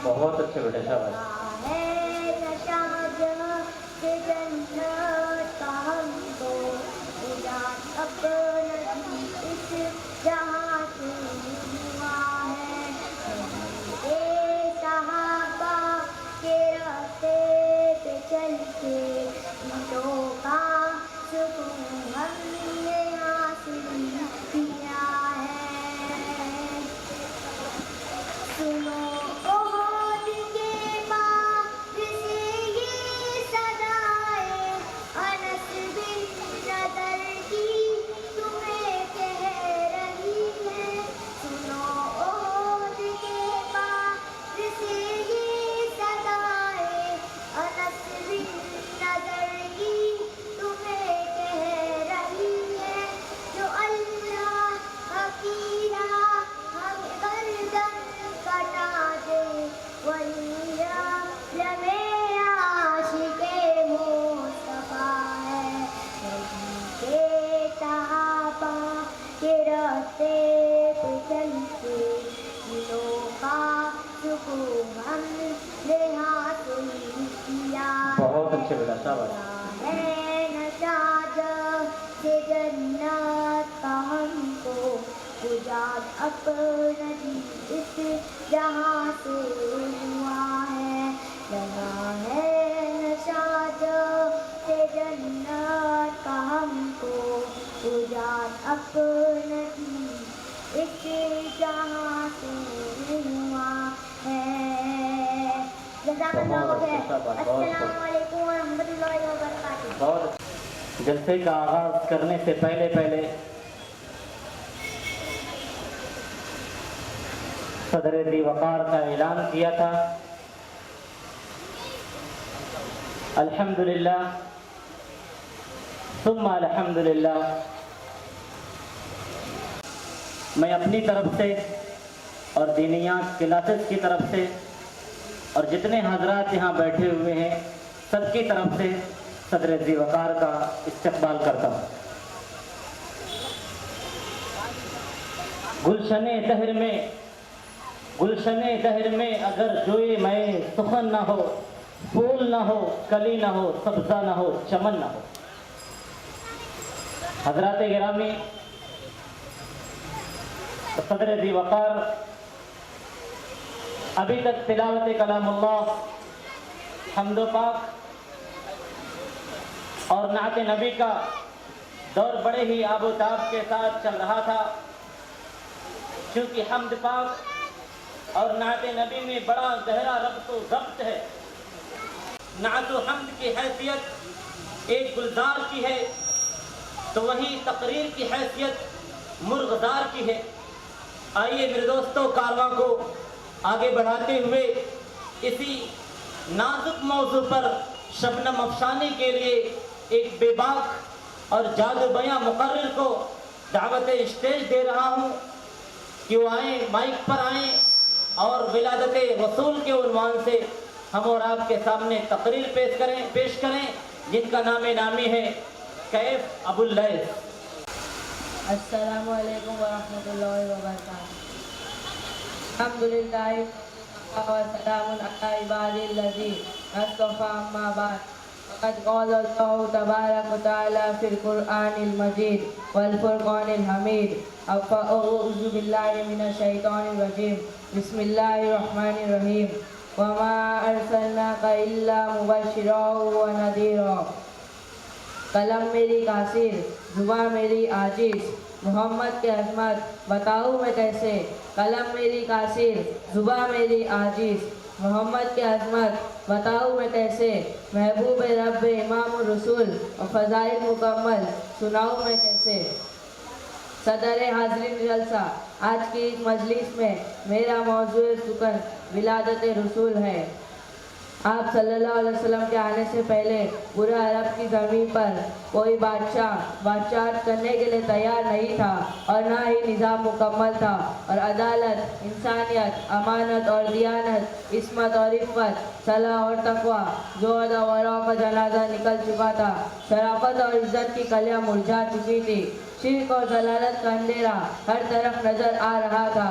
بہت اچھے بیٹے، شاباش۔ چل کے دلوں کا سکون ہم نے حاصل کیا ہے۔ سنو عہد کے بعد سے یہ صدائے انس بن نضر کی تمہیں کہہ رہی ہے۔ سنو عہد کے بعد سے یہ صدائے انس بن نضر کی تمہیں کہہ رہی ہے۔ جو اللہ کی راہ ہمیں گردن کٹا دے وہی عالم عاشق مصطفیٰ ہے۔ نبی کے صحابہ کے راستے پہ چل کے دلوں کا سکون ہم نے حاصل کیا بہت اچھے بیٹا، شاباش۔ ہے نشاد سے جنت کا ہم کو اجاد اپنا دی اس جہاں سے ہوا ہے۔ لگا ہے نشاد سے جنت کا ہم کو اجاد اپنا دی اس جہاں سے ہوا ہے۔ جزاک اللہ خیر۔ السلام علیکم ورحمۃ اللہ وبرکاتہ۔ بہت اچھا۔ جلسے کا آغاز کرنے سے پہلے صدر ذی وقار کا اعلان کیا تھا۔ الحمدللہ ثم الحمدللہ، میں اپنی طرف سے اور دینیات کلاسز کی طرف سے اور جتنے حضرات یہاں بیٹھے ہوئے ہیں سب کی طرف سے صدر ذی وقار کا استقبال کرتا ہوں۔ گلشن دہر میں اگر جوئے میں سخن نہ ہو، پھول نہ ہو، کلی نہ ہو، سبزہ نہ ہو، چمن نہ ہو۔ حضرات گرامی، صدر ذی وقار ابھی تک تلاوت کلام اللہ، حمد و پاک اور نعت نبی کا دور بڑے ہی آب و تاب کے ساتھ چل رہا تھا۔ کیونکہ حمد پاک اور نعت نبی میں بڑا گہرا ربط و ضبط ہے۔ نعت و حمد کی حیثیت ایک گلزار کی ہے تو وہیں تقریر کی حیثیت مرغدار کی ہے۔ آئیے میرے دوستوں، کارواں کو آگے بڑھاتے ہوئے اسی نازک موضوع پر شبنم افشانی کے لیے ایک بے باک اور جادو بیاں مقرر کو دعوت اسٹیج دے رہا ہوں کہ وہ آئیں، مائک پر آئیں اور ولادت رسول کے عنوان سے ہم اور آپ کے سامنے تقریر پیش کریں جن کا نام نامی ہے کیف ابو اللیث۔ السلام علیکم ورحمۃ اللہ وبرکاتہ۔ الحمدللہ والسلام علی عبادہ الذین اصطفیٰ، اما بعد، فقد قال اللہ تبارک وتعالی فی القرآن المجید والفرقان الحمید، اعوذ باللہ من الشیطان الرجیم، بسم اللہ الرحمن الرحیم، وما ارسلناک الا مبشرا ونذیرا۔ قلم میری قاصر، زباں میری عاجز، محمد کی عظمت بتاؤں میں کیسے۔ قلم میری قاصر، زباں میری عاجز، محمد کی عظمت بتاؤں میں کیسے۔ محبوب رب امام الرسول اور فضائل مکمل سناؤں میں کیسے۔ صدر حاضرین جلسہ، آج کی اس مجلس میں میرا موضوع سخن ولادت رسول ہے۔ آپ صلی اللہ علیہ وسلم کے آنے سے پہلے پورے عرب کی زمین پر کوئی بادشاہت کرنے کے لیے تیار نہیں تھا اور نہ ہی نظام مکمل تھا، اور عدالت، انسانیت، امانت اور دیانت، عصمت اور عفت، صلاح اور تقوی، زہد اور ورع کا جنازہ نکل چکا تھا۔ شرافت اور عزت کی کلیاں مرجھا چکی تھی۔ شرک اور ضلالت کا اندھیرا ہر طرف نظر آ رہا تھا۔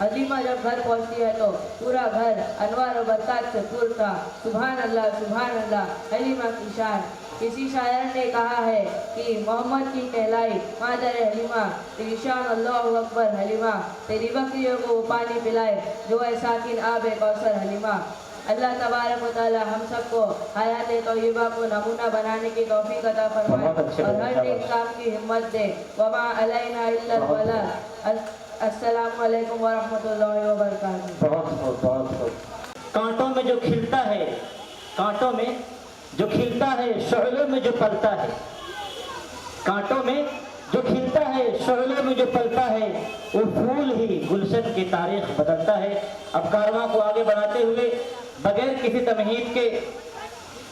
حلیمہ جب گھر پہنچتی ہے تو پورا گھر انوار و برکات سے پر تھا۔ سبحان اللہ حلیمہ کی شان۔ کسی شاعر نے کہا ہے کہ محمد کی کہلائی مادر حلیمہ، تیری شان اللہ اکبر حلیمہ، تیری بکریوں کو وہ پانی پلائے جو ہے ساکن آب کوثر حلیمہ۔ اللہ تبارک و تعالی ہم سب کو حیات طیبہ کو نمونہ بنانے کی توفیق عطا فرمائے اور ہر نیک کام کی ہمت دے۔ وما علینا الا البلاغ۔ السلام علیکم ورحمۃ اللہ وبرکاتہ۔ کانٹوں میں جو کھلتا ہے، کانٹوں میں جو کھلتا ہے، شعلوں میں جو پلتا ہے، کانٹوں میں جو کھلتا ہے، شعلوں میں جو پلتا ہے، وہ پھول ہی گلشن کی تاریخ بدلتا ہے۔ اب کارواں کو آگے بڑھاتے ہوئے بغیر کسی تمہید کے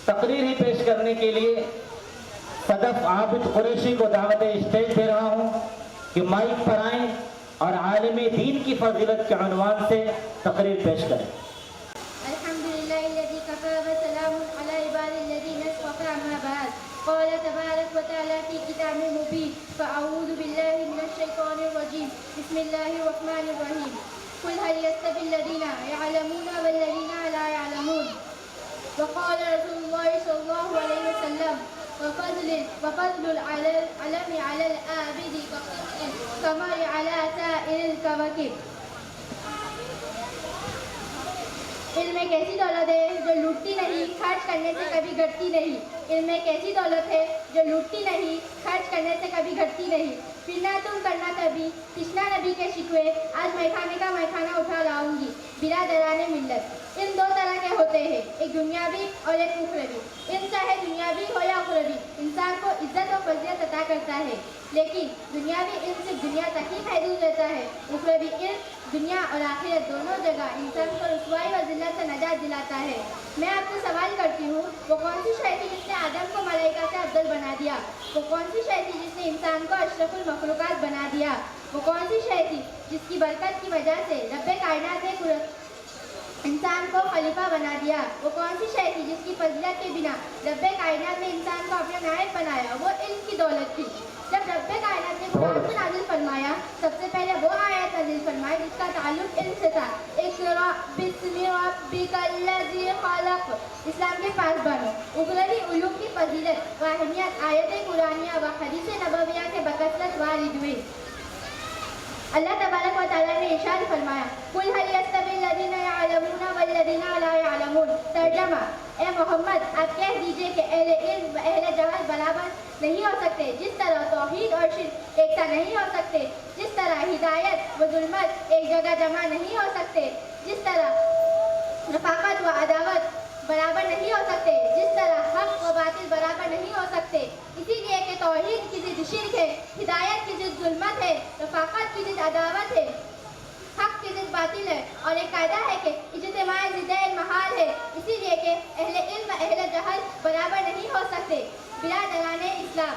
تقریر ہی پیش کرنے کے لیے صدف عابد قریشی کو دعوت اسٹیج دے رہا ہوں کہ مائک پر آئیں اور عالم دین کی فضیلت کے عنوان سے تقریر پیش کریں۔ الحمدللہ الذی کفی وسلام علی عباد الذین اصطفی اما بعد۔ قال تبارک و تعالی فی کتاب مبین فاعوذ باللہ من الشیطان الرجیم بسم اللہ الرحمن الرحیم قل هل يستوی الذین یعلمون والذین لا یعلمون وقال رسول اللہ صلی اللہ علیہ وسلم وفضل العلم على العابد كالقمر على سائر الكواكب۔ علم ایک ایسی دولت ہے جو لوٹتی نہیں، خرچ کرنے سے کبھی گھٹتی نہیں۔ علم ایک ایسی دولت ہے جو لوٹتی نہیں، خرچ کرنے سے کبھی گھٹتی نہیں۔ پھرنا تم کرنا کبھی تشنا نبی کے شکوے، آج میخانے کا میخانہ اٹھا لاؤں گی برادران ملت۔ علم دو طرح کے ہوتے ہیں، ایک دنیاوی اور ایک اخروی۔ علم چاہے دنیاوی ہو یا اخروی انسان کو عزت و فضیلت عطا کرتا ہے، لیکن دنیاوی علم صرف دنیا تک ہی محدود رہتا ہے۔ اخروی علم دنیا اور آخرت دونوں جگہ انسان کو رسوائی اور ذلت سے نجات دلاتا ہے۔ میں آپ کو سوال کرتی ہوں، وہ کون سی شے تھی جس نے آدم کو ملائکہ سے افضل بنا دیا؟ وہ کون سی شے تھی جس نے انسان کو اشرف المخلوقات بنا دیا؟ وہ کون سی شے تھی جس کی برکت کی وجہ سے رب کائنات نے انسان کو خلیفہ بنا دیا؟ وہ کون سی شے تھی جس کی فضیلت کے بنا رب کائنات نے انسان کو اپنا نائب بنایا؟ وہ علم کی دولت تھی۔ جب رب کائنات نے قرآن کو نازل فرمایا، سب سے پہلے وہ آیت نازل فرمائی جس کا تعلق علم سے تھا، اقرأ بسم ربک الذی خلق، اسلام کے پاس بنو۔ اخروی علوم کی فضیلت و اہمیت آیت قرآنیہ و حدیث نبویہ کے بکثرت وارد ہوئی۔ اللہ تبارک و تعالیٰ نے ارشاد فرمایا، قل هل يستوي الذین یعلمون والذین لا یعلمون۔ ترجمہ، اے محمد آپ کہہ دیجئے کہ اہل علم و اہل جہل برابر نہیں ہو سکتے، جس طرح توحید اور شرک ایک سا نہیں ہو سکتے، جس طرح ہدایت و ظلمت ایک جگہ جمع نہیں ہو سکتے، جس طرح رفاقت و عداوت برابر نہیں ہو سکتے، جس طرح حق و باطل برابر نہیں ہو سکتے۔ اسی لیے کہ توحید کی ضد شرک ہے، ہدایت کی ضد ظلمت ہے، رفاقت کی ضد عداوت ہے، حق کی ضد باطل ہے، اور ایک قاعدہ ہے کہ اجتماع ضد محال ہے۔ اسی لیے کہ اہل علم و اہل جہل برابر نہیں ہو سکتے۔ برادران اسلام،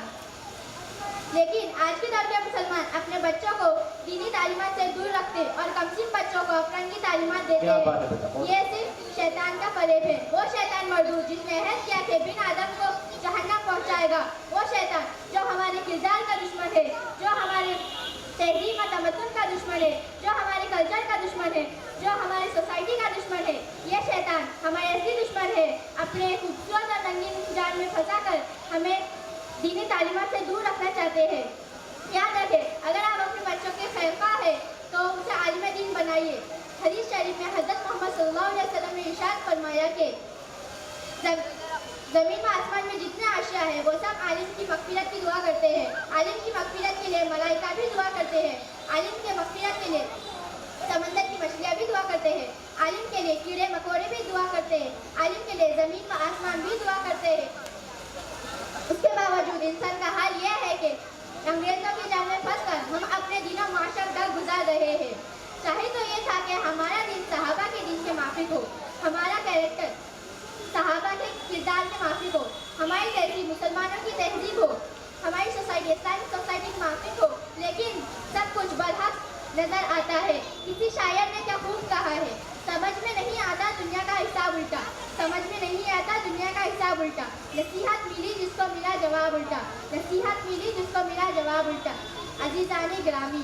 لیکن آج کے دور کے مسلمان اپنے بچوں کو دینی تعلیمات سے دور رکھتے اور کمسن بچوں کو افرنگی تعلیمات دیتے ہیں۔ یہ صرف شیطان کا فریب ہے۔ وہ شیطان مردود جس نے عہد کیا کہ بن آدم کو جہنم پہنچائے گا، وہ شیطان جو ہمارے کردار کا دشمن ہے، جو ہمارے تہذیب و تمدن کا دشمن ہے، جو ہمارے کلچر کا دشمن ہے، جو ہماری سوسائٹی کا دشمن ہے، یہ شیطان ہمارے اصلی دشمن ہے۔ اپنے خوبصورت اور رنگین جال میں پھنسا کر ہمیں دینی تعلیمات سے دور رکھنا چاہتے ہیں۔ یاد رکھیں، اگر آپ اپنے بچوں کے خیرخواہ ہیں تو اسے عالم دین بنائیے۔ حدیث شریف میں حضرت محمد صلی اللہ علیہ وسلم نے ارشاد فرمایا کہ زمین و آسمان میں جتنے اشیاء ہیں وہ سب عالم کی مغفرت کی دعا کرتے ہیں۔ عالم کی مغفرت کے لیے ملائکہ بھی دعا کرتے ہیں، عالم کے مغفرت کے لیے سمندر کی مچھلیاں بھی دعا کرتے ہیں، عالم کے لیے کیڑے مکوڑے بھی دعا کرتے ہیں، عالم کے لیے زمین و آسمان بھی دعا کرتے ہیں۔ اس کے باوجود انسان کا حال یہ ہے کہ انگریزوں کے جال میں پھنس کر ہم اپنے دین و معاشرہ کا گزار رہے ہیں۔ چاہے تو یہ تھا کہ ہمارا دین صحابہ کے دین کے موافق ہو، ہمارا کیریکٹر صحابہ کے کردار کے موافق ہو، ہماری تہذیب مسلمانوں کی تہذیب ہو، ہماری سوسائٹی اسلامک سوسائٹی کے موافق ہو، لیکن سب کچھ برحق نظر آتا ہے۔ کسی شاعر نے کیا خوب کہا ہے، سمجھ میں نہیں آتا دنیا کا حساب الٹا، سمجھ میں نہیں آتا دنیا کا حساب الٹا، نصیحت ملی جس کو ملا جواب الٹا، نصیحت ملی جس کو ملا جواب الٹا۔ عزیزان گرامی،